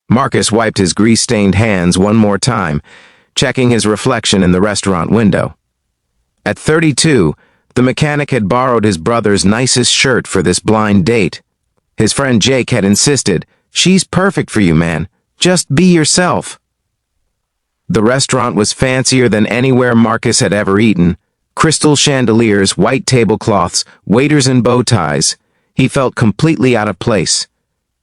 Marcus wiped his grease-stained hands one more time, checking his reflection in the restaurant window. At 32, the mechanic had borrowed his brother's nicest shirt for this blind date. His friend Jake had insisted, "She's perfect for you, man. Just be yourself." The restaurant was fancier than anywhere Marcus had ever eaten. Crystal chandeliers, white tablecloths, waiters in bow ties. He felt completely out of place.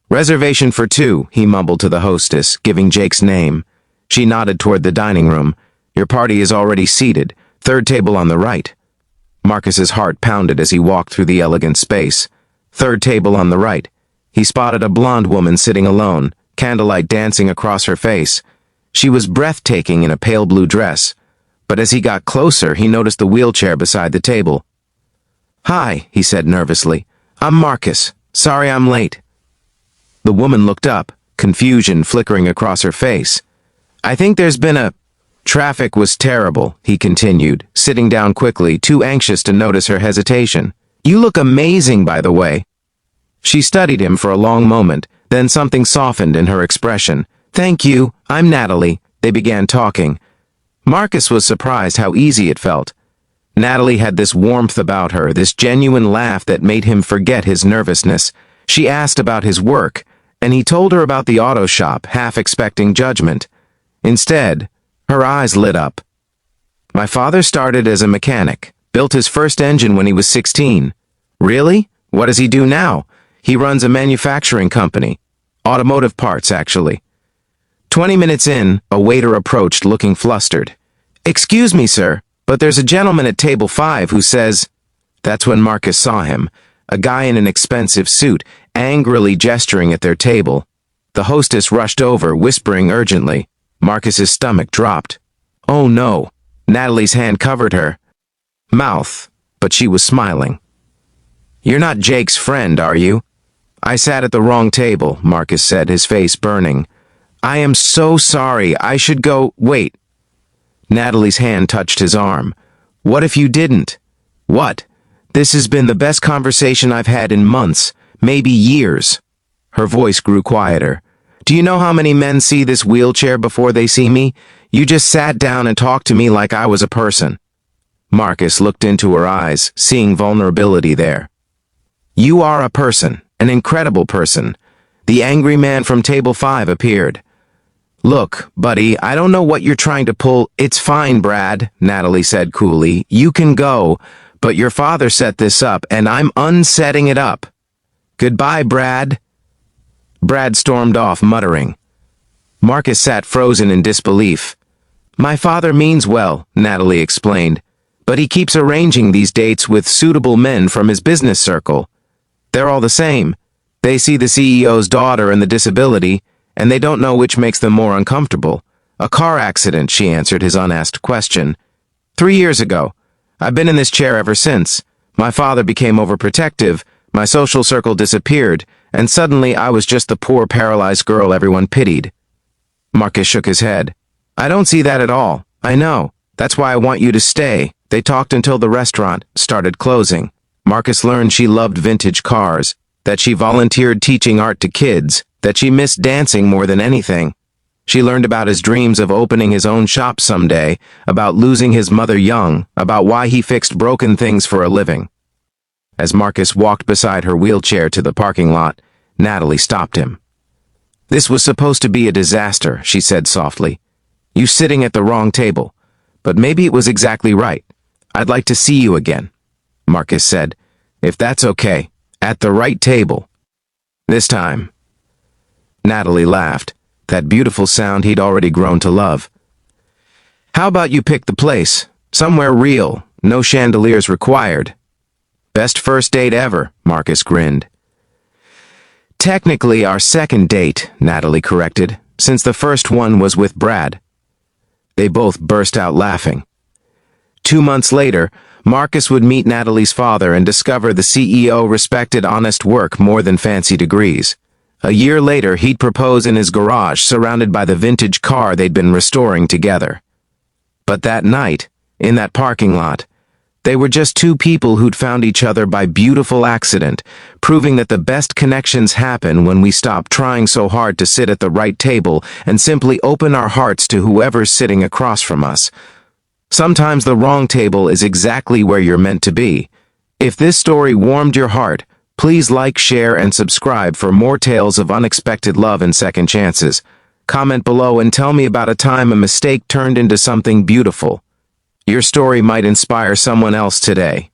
"Reservation for 2, he mumbled to the hostess, giving Jake's name. She nodded toward the dining room. "Your party is already seated. 3rd table on the right." Marcus's heart pounded as he walked through the elegant space. 3rd table on the right. He spotted a blonde woman sitting alone, candlelight dancing across her face. She was breathtaking in a pale blue dress, but as he got closer, he noticed the wheelchair beside the table. "Hi," he said nervously. "I'm Marcus. Sorry I'm late." The woman looked up, confusion flickering across her face. "I think there's been a—" "Traffic was terrible," he continued, sitting down quickly, too anxious to notice her hesitation. "You look amazing, by the way." She studied him for a long moment, then something softened in her expression. "Thank you, I'm Natalie." They began talking. Marcus was surprised how easy it felt. Natalie had this warmth about her, this genuine laugh that made him forget his nervousness. She asked about his work, and he told her about the auto shop, half expecting judgment. Instead, her eyes lit up. "My father started as a mechanic, built his first engine when he was 16. "Really? What does he do now?" "He runs a manufacturing company. Automotive parts, actually." 20 minutes in, a waiter approached looking flustered. "Excuse me, sir, but there's a gentleman at table 5 who says—" That's when Marcus saw him, a guy in an expensive suit, angrily gesturing at their table. The hostess rushed over, whispering urgently. Marcus's stomach dropped. "Oh no." Natalie's hand covered her mouth, but she was smiling. "You're not Jake's friend, are you?" "I sat at the wrong table," Marcus said, his face burning. "I am so sorry. I should go—" "Wait." Natalie's hand touched his arm. "What if you didn't?" "What?" "This has been the best conversation I've had in months, maybe years." Her voice grew quieter. "Do you know how many men see this wheelchair before they see me? You just sat down and talked to me like I was a person." Marcus looked into her eyes, seeing vulnerability there. "You are a person, an incredible person." The angry man from table 5 appeared. "Look, buddy, I don't know what you're trying to pull." "It's fine, Brad," Natalie said coolly. "You can go, but your father set this up, and I'm unsetting it up." "Goodbye, Brad." Brad stormed off, muttering. Marcus sat frozen in disbelief. "My father means well," Natalie explained, "but he keeps arranging these dates with suitable men from his business circle. They're all the same. They see the CEO's daughter and the disability, and they don't know which makes them more uncomfortable." "A car accident," she answered his unasked question. 3 years ago. I've been in this chair ever since. My father became overprotective, my social circle disappeared, and suddenly I was just the poor paralyzed girl everyone pitied." Marcus shook his head. "I don't see that at all. I know. That's why I want you to stay." They talked until the restaurant started closing. Marcus learned she loved vintage cars, that she volunteered teaching art to kids, that she missed dancing more than anything. She learned about his dreams of opening his own shop someday, about losing his mother young, about why he fixed broken things for a living. As Marcus walked beside her wheelchair to the parking lot, Natalie stopped him. "This was supposed to be a disaster," she said softly. "You sitting at the wrong table. But maybe it was exactly right. I'd like to see you again," Marcus said. "If that's okay. At the right table. This time." Natalie laughed, that beautiful sound he'd already grown to love. "How about you pick the place? Somewhere real, no chandeliers required." "Best first date ever," Marcus grinned. "Technically our second date," Natalie corrected, "since the first one was with Brad." They both burst out laughing. 2 months later, Marcus would meet Natalie's father and discover the CEO respected honest work more than fancy degrees. A year later, he'd propose in his garage, surrounded by the vintage car they'd been restoring together. But that night, in that parking lot, They were just two people who'd found each other by beautiful accident, proving that the best connections happen when we stop trying so hard to sit at the right table and simply open our hearts to whoever's sitting across from us. Sometimes the wrong table is exactly where you're meant to be. If this story warmed your heart, please like, share, and subscribe for more tales of unexpected love and second chances. Comment below and tell me about a time a mistake turned into something beautiful. Your story might inspire someone else today.